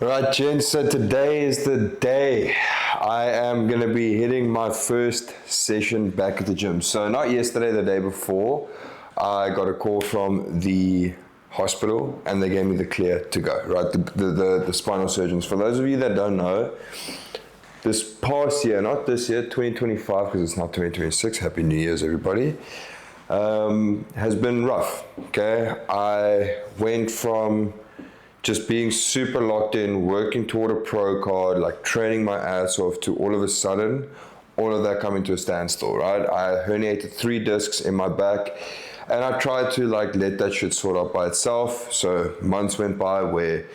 Right, gents, so today is the day I am going to be hitting my first session back at the gym. So not yesterday, the day before, I got a call from the hospital and they gave me the clear to go, right? The spinal surgeons. For those of you that don't know, this past year, not this year, 2025, because it's not 2026, Happy New Year's, everybody, has been rough, okay? I went from just being super locked in, working toward a pro card, like training my ass off, to all of a sudden, all of that coming to a standstill, right? I herniated 3 discs in my back, and I tried to like let that shit sort out by itself. So months went by where,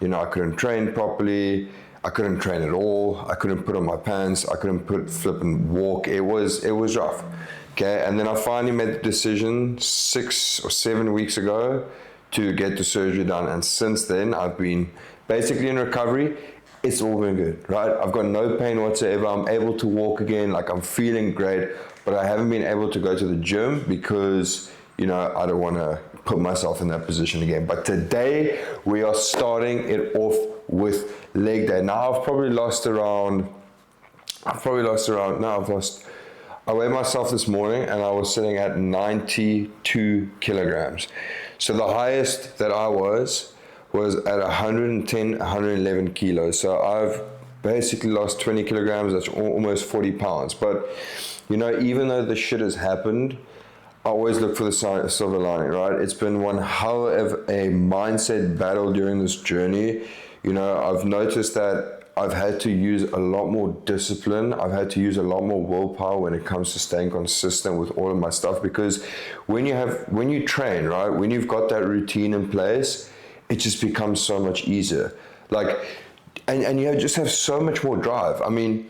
I couldn't train properly, I couldn't train at all, I couldn't put on my pants, I couldn't flip and walk. It was rough. Okay, and then I finally made the decision 6 or 7 weeks ago to get the surgery done, and since then I've been basically in recovery. It's all been good, right? I've got no pain whatsoever. I'm able to walk again, like I'm feeling great, but I haven't been able to go to the gym because I don't want to put myself in that position again. But today we are starting it off with leg day. Now I've lost I weighed myself this morning and I was sitting at 92 kilograms. So the highest that I was at 110, 111 kilos. So I've basically lost 20 kilograms, that's almost 40 pounds. But, even though the shit has happened, I always look for the silver lining, right? It's been one hell of a mindset battle during this journey. I've noticed that I've had to use a lot more discipline. I've had to use a lot more willpower when it comes to staying consistent with all of my stuff, because when you train, right, when you've got that routine in place, it just becomes so much easier. And you just have so much more drive. I mean,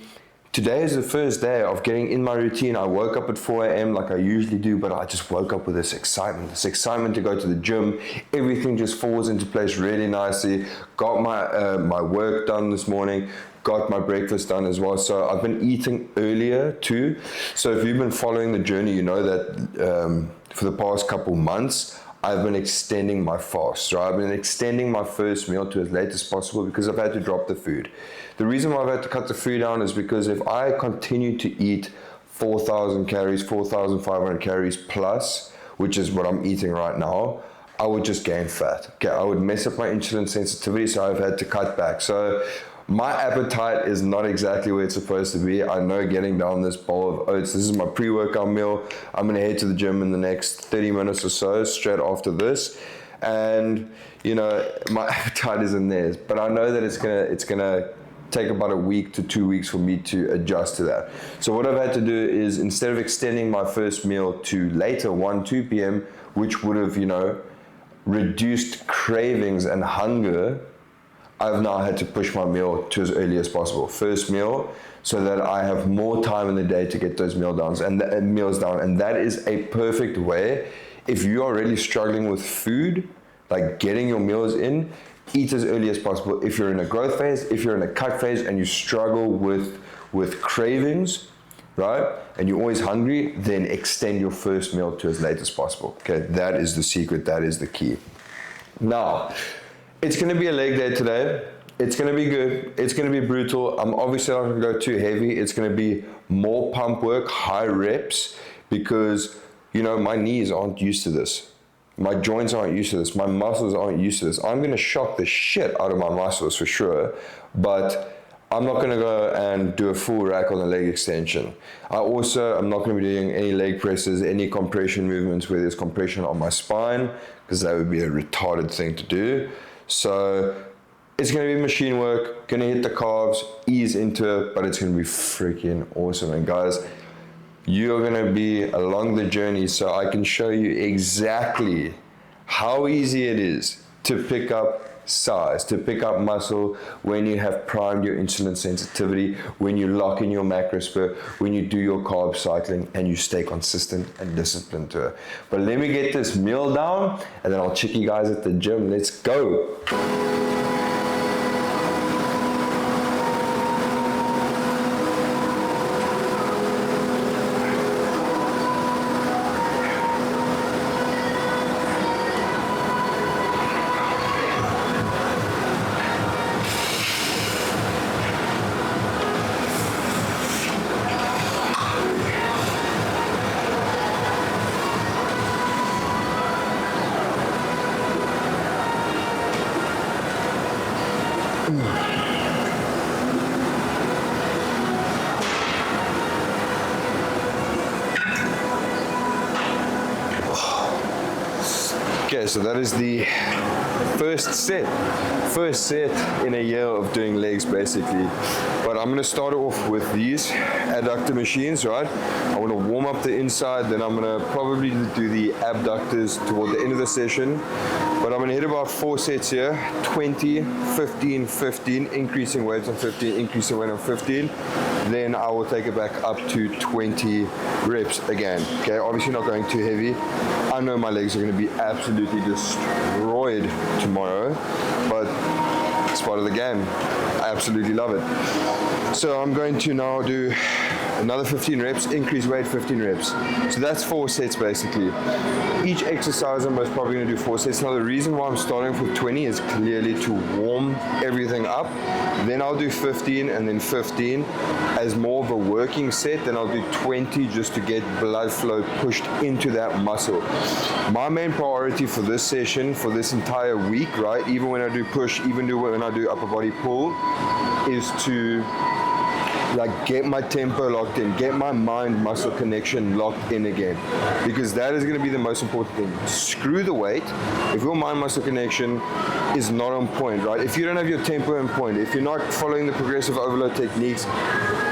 today is the first day of getting in my routine. I woke up at 4 a.m. like I usually do, but I just woke up with this excitement to go to the gym. Everything just falls into place really nicely. Got my work done this morning, got my breakfast done as well. So I've been eating earlier too. So if you've been following the journey, you know that for the past couple months, I've been extending my fast, right? I've been extending my first meal to as late as possible because I've had to drop the food. The reason why I've had to cut the food down is because if I continue to eat 4,000 calories, 4,500 calories plus, which is what I'm eating right now, I would just gain fat. Okay, I would mess up my insulin sensitivity, so I've had to cut back. So my appetite is not exactly where it's supposed to be. I know getting down this bowl of oats, this is my pre-workout meal. I'm gonna head to the gym in the next 30 minutes or so, straight after this. And my appetite isn't there, but I know that it's gonna take about a week to 2 weeks for me to adjust to that. So what I've had to do is, instead of extending my first meal to later, 1, 2 p.m., which would have, reduced cravings and hunger, I've now had to push my meal to as early as possible. First meal, so that I have more time in the day to get those meals down. And that is a perfect way, if you are really struggling with food, like getting your meals in, eat as early as possible. If you're in a growth phase, if you're in a cut phase and you struggle with cravings, right, and you're always hungry, then extend your first meal to as late as possible. Okay, that is the secret, that is the key. Now, it's gonna be a leg day today. It's gonna be good, it's gonna be brutal. I'm obviously not gonna go too heavy. It's gonna be more pump work, high reps, because my knees aren't used to this. My joints aren't used to this. My muscles aren't used to this. I'm going to shock the shit out of my muscles for sure, but I'm not going to go and do a full rack on the leg extension. I'm not going to be doing any leg presses, any compression movements where there's compression on my spine, because that would be a retarded thing to do. So it's going to be machine work, going to hit the calves, ease into it, but it's going to be freaking awesome. And guys, you're going to be along the journey, so I can show you exactly how easy it is to pick up size, to pick up muscle when you have primed your insulin sensitivity, when you lock in your macro spur, when you do your carb cycling and you stay consistent and disciplined to it. But let me get this meal down and then I'll check you guys at the gym. Let's go. Okay, so that is the first set in a year of doing legs basically. But I'm gonna start off with these adductor machines, right? I wanna warm up the inside, then I'm gonna probably do the abductors toward the end of the session. But I'm gonna hit about 4 sets here, 20, 15, 15, increasing weights on 15, increasing weight on 15. Then I will take it back up to 20 reps again. Okay, obviously not going too heavy. I know my legs are gonna be absolutely destroyed tomorrow, but it's part of the game. I absolutely love it. So I'm going to now do another 15 reps, increase weight, 15 reps. So that's 4 sets basically. Each exercise I'm most probably going to do 4 sets. Now the reason why I'm starting with 20 is clearly to warm everything up. Then I'll do 15 and then 15 as more of a working set. Then I'll do 20 just to get blood flow pushed into that muscle. My main priority for this session, for this entire week, right, even when I do push, even when I do upper body pull, is to like get my tempo locked in, get my mind muscle connection locked in again, because that is going to be the most important thing. Screw the weight. If your mind muscle connection is not on point, right, if you don't have your tempo on point, if you're not following the progressive overload techniques,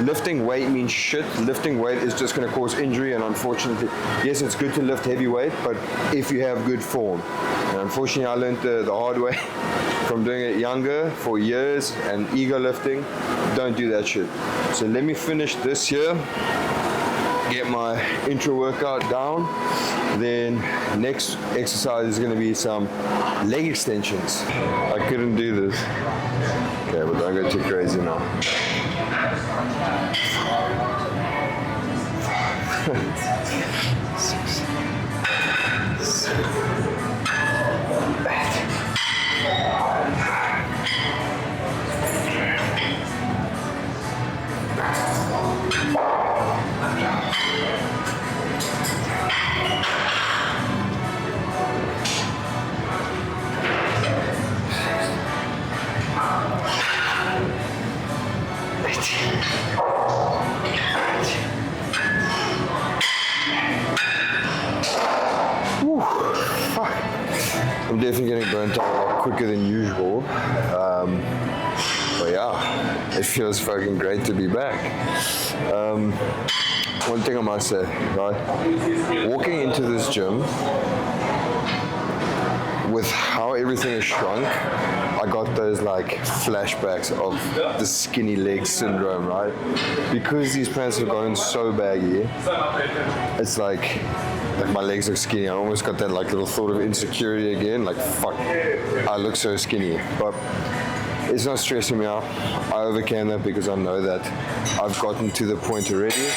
lifting weight means shit. Lifting weight is just going to cause injury, and unfortunately, yes, it's good to lift heavy weight, but if you have good form. And unfortunately, I learned the hard way from doing it younger for years and ego lifting. Don't do that shit. So let me finish this here, get my intro workout down. Then next exercise is going to be some leg extensions. I couldn't do this. Okay, but don't go too crazy now. I'm definitely getting burnt out a lot quicker than usual. But yeah, it feels fucking great to be back. One thing I must say, right? Walking into this gym, with how everything is shrunk, I got those like flashbacks of the skinny leg syndrome, right? Because these pants have gotten so baggy, it's like my legs look skinny. I almost got that like little thought of insecurity again, like fuck, I look so skinny. But it's not stressing me out. I overcame that because I know that I've gotten to the point already.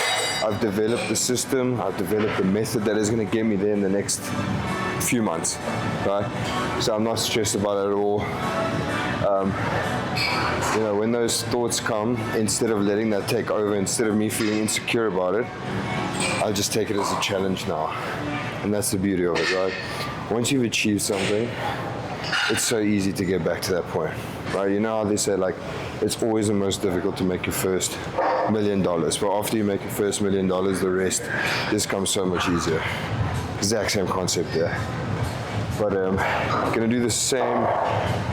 I've developed the system, I've developed the method that is going to get me there in the next few months, right? So I'm not stressed about it at all. You know, when those thoughts come, instead of letting that take over, instead of me feeling insecure about it, I just take it as a challenge now. And that's the beauty of it, right? Once you've achieved something, it's so easy to get back to that point, right? You know how they say, like, it's always the most difficult to make your first $1 million. But after you make your first $1 million, the rest just comes so much easier. Exact same concept there. But gonna do the same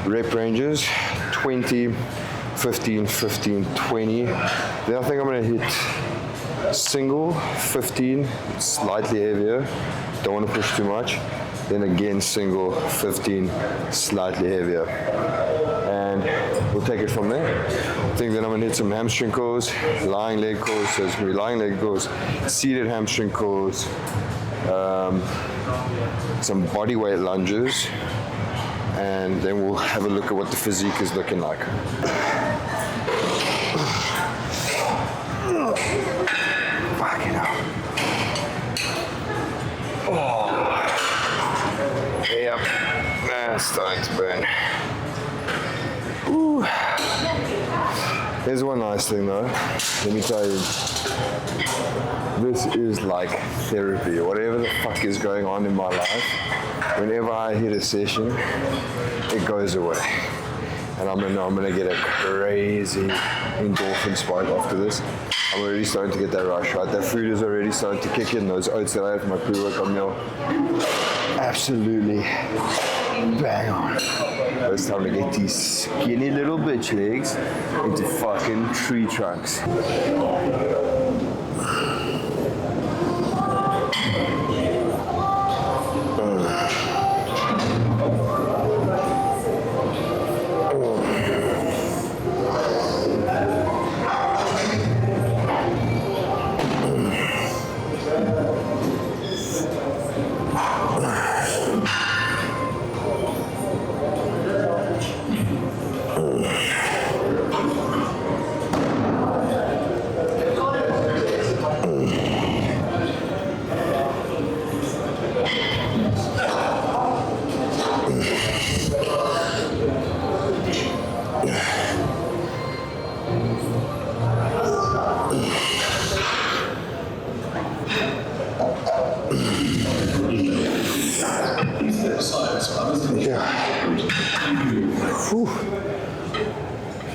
rep ranges, 20, 15, 15, 20. Then I think I'm gonna hit single, 15, slightly heavier. Don't wanna push too much. Then again, single, 15, slightly heavier. And we'll take it from there. I think then I'm gonna hit some hamstring curls, lying leg curls. So it's gonna be lying leg curls, seated hamstring curls, some body weight lunges, and then we'll have a look at what the physique is looking like. Fucking hell. Oh. Yep, that's starting to burn. Ooh. Here's one nice thing though, let me tell you, this is like therapy. Whatever the fuck is going on in my life, whenever I hit a session, it goes away. and I'm gonna get a crazy endorphin spike after this. I'm already starting to get that rush, right? That food is already starting to kick in. Those oats that I had for my pre-workout meal, absolutely bang on. It's time to get these skinny little bitch legs into fucking tree trunks.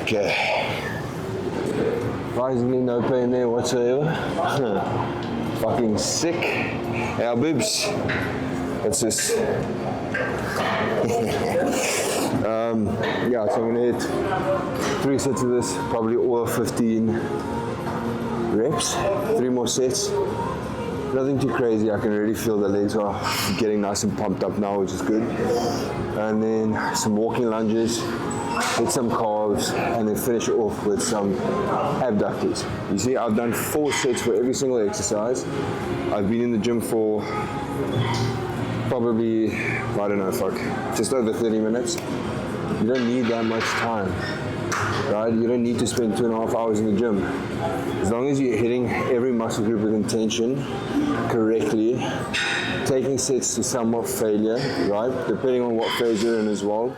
Okay. Surprisingly no pain there whatsoever. Fucking sick. Our boobs. It's just yeah, so I'm gonna hit 3 sets of this, probably all 15 reps, 3 more sets. Nothing too crazy. I can already feel the legs are getting nice and pumped up now, which is good. And then some walking lunges, hit some calves, and then finish it off with some abductors. You see, I've done 4 sets for every single exercise. I've been in the gym for probably, I don't know, just over 30 minutes. You don't need that much time, right? You don't need to spend 2.5 hours in the gym. As long as you're hitting every muscle group with intention correctly, taking sets to somewhat failure, right? Depending on what phase you're in as well,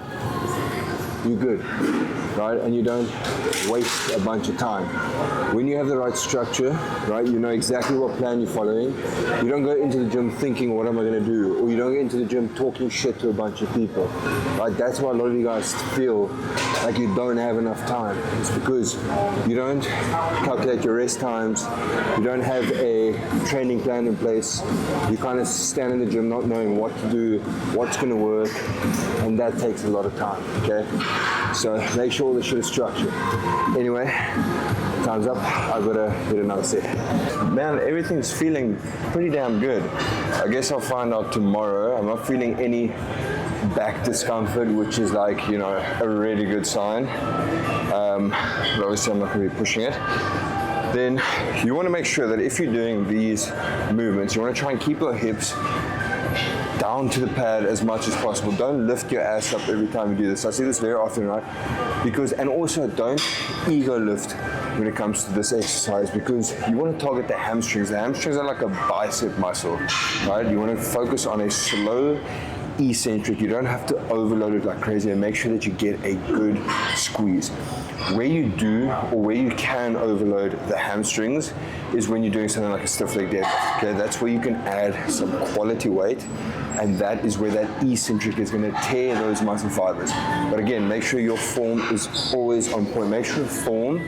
you're good, right? And you don't waste a bunch of time. When you have the right structure, right, you know exactly what plan you're following. You don't go into the gym thinking, what am I going to do? Or you don't get into the gym talking shit to a bunch of people, right? That's why a lot of you guys feel like you don't have enough time. It's because you don't calculate your rest times. You don't have a training plan in place. You kind of stand in the gym not knowing what to do, what's going to work, and that takes a lot of time, okay? So make sure all the shit is structured. Anyway, time's up. I've got to hit another set. Man, everything's feeling pretty damn good. I guess I'll find out tomorrow. I'm not feeling any back discomfort, which is like, you know, a really good sign. But obviously I'm not going to be pushing it. Then you want to make sure that if you're doing these movements, you want to try and keep your hips down to the pad as much as possible. Don't lift your ass up every time you do this. I see this very often, right? And also don't ego lift when it comes to this exercise, because you want to target the hamstrings. The hamstrings are like a bicep muscle, right? You want to focus on a slow eccentric. You don't have to overload it like crazy, and make sure that you get a good squeeze. Where you do, or where you can overload the hamstrings, is when you're doing something like a stiff leg deadlift. Okay, that's where you can add some quality weight, and that is where that eccentric is going to tear those muscle fibers. But again, make sure your form is always on point. Make sure form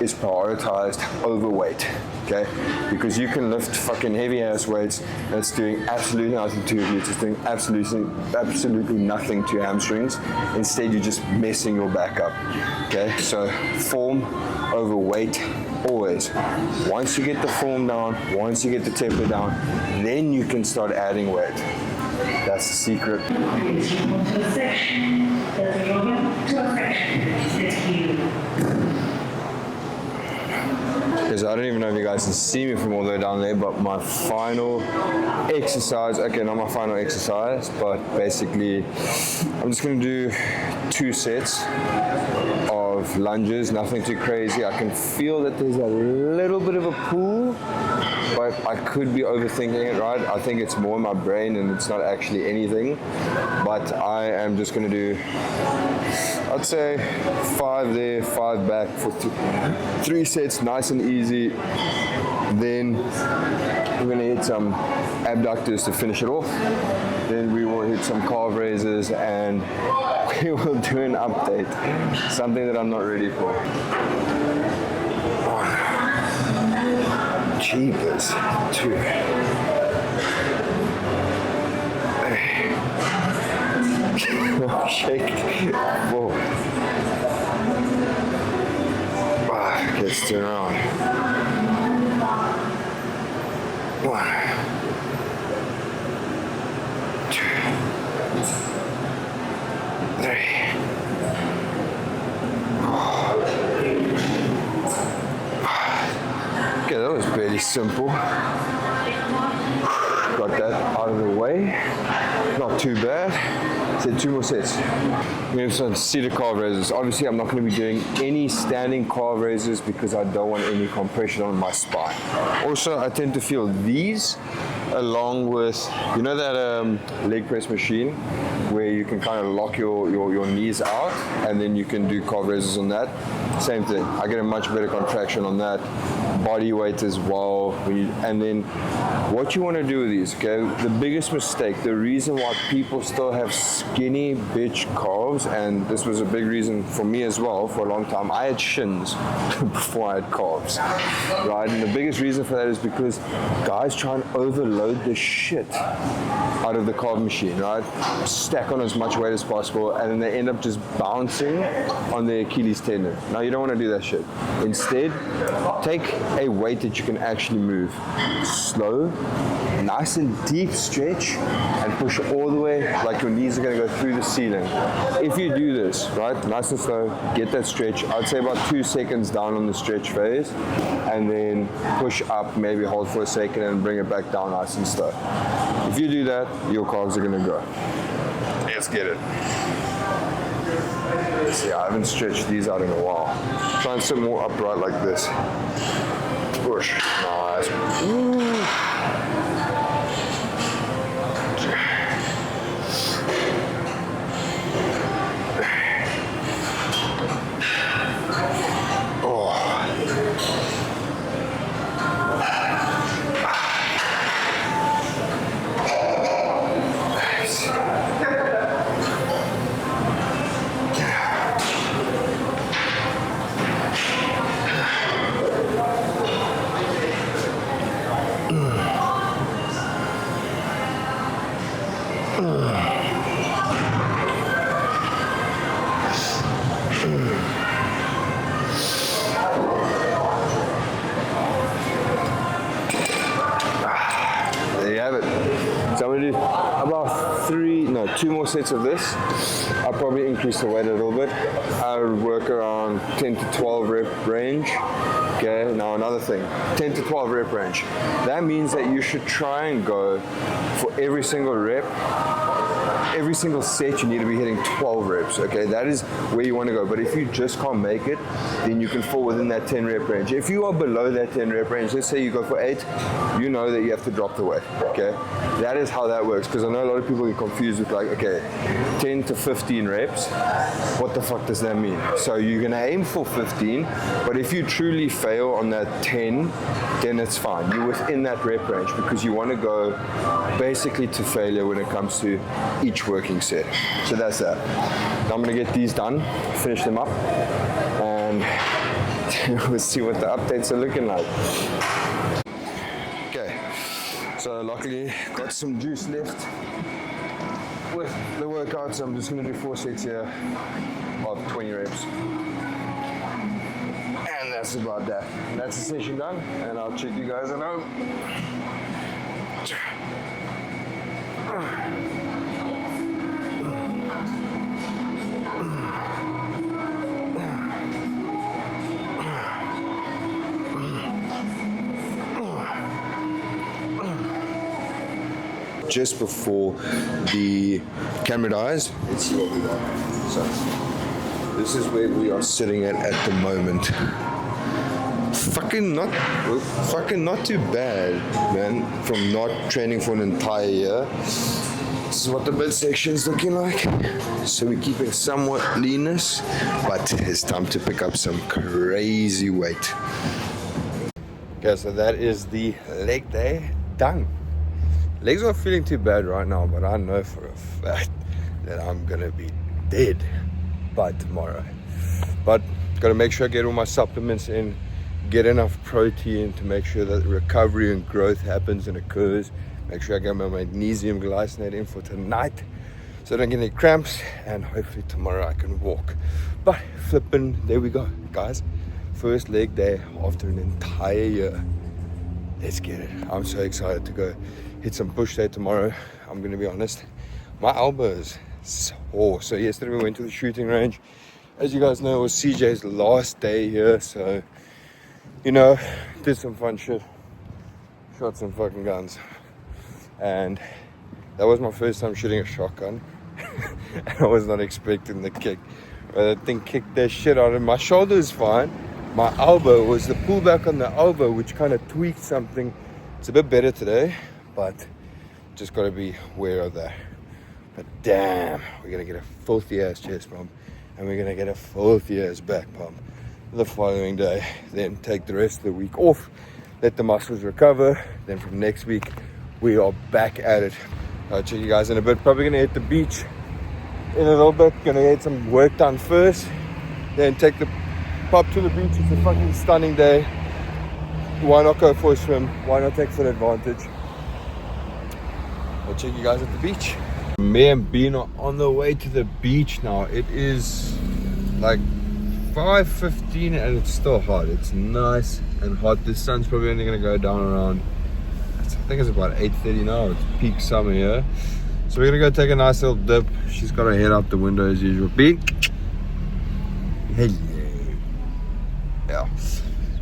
is prioritized over weight, okay? Because you can lift fucking heavy ass weights and it's doing absolutely nothing to your glutes. It's doing absolutely nothing to your hamstrings. Instead, you're just messing your back up, okay? So form over weight always. Once you get the form down, once you get the tempo down, then you can start adding weight. That's the secret. Because I don't even know if you guys can see me from all the way down there, but my final exercise, okay, not my final exercise, but basically I'm just going to do 2 sets of lunges, nothing too crazy. I can feel that there's a little bit of a pull, but I could be overthinking it, right? I think it's more in my brain and it's not actually anything, but I am just going to do, I'd say 5 there, 5 back for 3 sets, nice and easy. Then we're going to hit some abductors to finish it off. Then we will hit some calf raises and we will do an update. Something that I'm not ready for. Jeepers, 2. Shake 4. Let's turn around. 1, 2, 3. Okay, that was fairly simple. Got that out of the way. Not too bad. So 2 more sets. I'm going to start seated calf raises. Obviously, I'm not going to be doing any standing calf raises because I don't want any compression on my spine. Also, I tend to feel these along with, you know that leg press machine where you can kind of lock your knees out and then you can do calf raises on that. Same thing. I get a much better contraction on that. Body weight as well. And then what you want to do with these, okay? The biggest mistake, the reason why people still have skinny bitch calves, and this was a big reason for me as well for a long time. I had shins before I had calves, right? And the biggest reason for that is because guys try and overload the shit out of the calf machine, right? Stack on as much weight as possible, and then they end up just bouncing on the Achilles tendon. Now you don't want to do that shit. Instead, take a weight that you can actually move. Slow, nice and deep stretch, and push all the way like your knees are going to go through the ceiling. If you do this, right, nice and slow, get that stretch. I'd say about 2 seconds down on the stretch phase, and then push up, maybe hold for a second and bring it back down nice and slow. If you do that, your calves are going to grow. Let's get it. See, I haven't stretched these out in a while. Try and sit more upright like this. Push. Nice. Ooh. There you have it. So I'm going to do about 2 more sets of this. I'll probably increase the weight a little bit. I would work around 10 to 12 rep range. Okay, now another thing, 10 to 12 rep range. That means that you should try and go for every single rep. Every single set you need to be hitting 12 reps, okay? That is where you want to go. But if you just can't make it, then you can fall within that 10 rep range. If you are below that 10 rep range, let's say you go for 8, you know that you have to drop the weight, okay? That is how that works, because I know a lot of people get confused with like, okay, 10 to 15 reps, what the fuck does that mean? So you're gonna aim for 15, but if you truly fail on that 10, then it's fine. You're within that rep range because you want to go basically to failure when it comes to each working set. So that's that. Now I'm going to get these done, finish them up, and we'll see what the updates are looking like. Okay, so luckily got some juice left with the workout, so I'm just going to do 4 sets here of 20 reps. And that's about that. And that's the session done, and I'll check you guys at home. Just before the camera dies, let's see what we got. So, this is where we are sitting at the moment. Fucking not too bad, man, from not training for an entire year. This is what the midsection's looking like. So we're keeping somewhat leanness, but it's time to pick up some crazy weight. Okay, so that is the leg day done. Legs aren't feeling too bad right now, but I know for a fact that I'm gonna be dead by tomorrow. But got to make sure I get all my supplements in, get enough protein to make sure that recovery and growth happens and occurs. Make sure I get my magnesium glycinate in for tonight so I don't get any cramps, and hopefully tomorrow I can walk. But flipping, there we go, guys. First leg day after an entire year. Let's get it. I'm so excited to go hit some push day tomorrow. I'm going to be honest, my elbow is sore. So yesterday we went to the shooting range. As you guys know, it was CJ's last day here, so you know, did some fun shit, shot some fucking guns, and that was my first time shooting a shotgun. And I was not expecting the kick, but that thing kicked that shit out of me. My shoulder is fine. My elbow was the pullback on the elbow, which kind of tweaked something. It's a bit better today, but just got to be aware of that. But damn, we're gonna get a filthy ass chest pump, and we're gonna get a filthy ass back pump the following day. Then take the rest of the week off, let the muscles recover. Then from next week, we are back at it. I'll check you guys in a bit. Probably gonna hit the beach in a little bit. Gonna get some work done first, then take the pop to the beach. It's a fucking stunning day. Why not go for a swim? Why not take full advantage? I'll check you guys at the beach. Me and Bean are on the way to the beach now. It is like 5:15 and it's still hot. It's nice and hot. The sun's probably only gonna go down around, I think it's about 8:30 now. It's peak summer here. So we're gonna go take a nice little dip. She's got her head out the window as usual. Bean, hello. Yeah.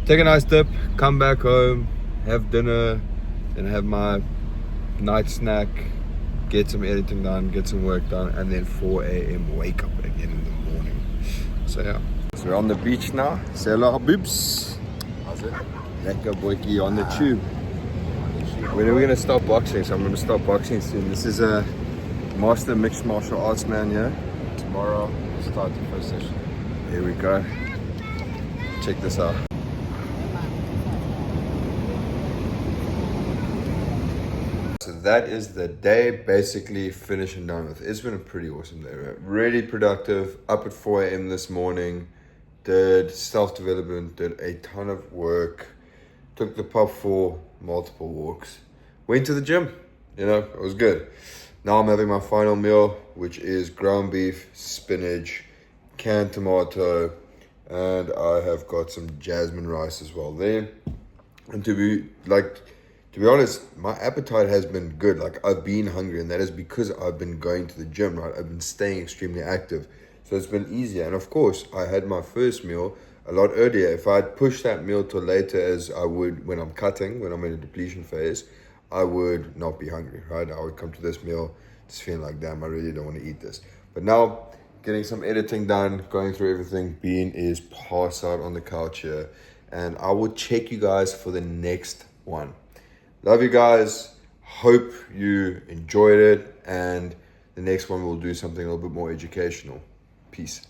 Take a nice dip, come back home, have dinner, and have my night snack, get some editing done, get some work done, and then 4 a.m. wake up again in the morning. So yeah. So we're on the beach now. Say hello, boobs. How's it? Lekker boykie on the tube. When are we gonna start boxing? So I'm gonna start boxing soon. This is a master mixed martial arts man here. Tomorrow, start the first session. Here we go. Check this out. So that is the day basically finished and done with. It's been a pretty awesome day, right? Really productive. Up at 4 a.m. this morning. Did self-development, did a ton of work. Took the pup for multiple walks. Went to the gym. You know, it was good. Now I'm having my final meal, which is ground beef, spinach, canned tomato, and I have got some jasmine rice as well there. And to be honest, my appetite has been good. Like, I've been hungry, and that is because I've been going to the gym, right? I've been staying extremely active. So it's been easier. And of course, I had my first meal a lot earlier. If I had pushed that meal till later, as I would when I'm cutting, when I'm in a depletion phase, I would not be hungry, right? I would come to this meal just feeling like, damn, I really don't want to eat this. But now, getting some editing done, going through everything, Bean is passed out on the couch here. And I will check you guys for the next one. Love you guys. Hope you enjoyed it. And the next one we'll do something a little bit more educational. Peace.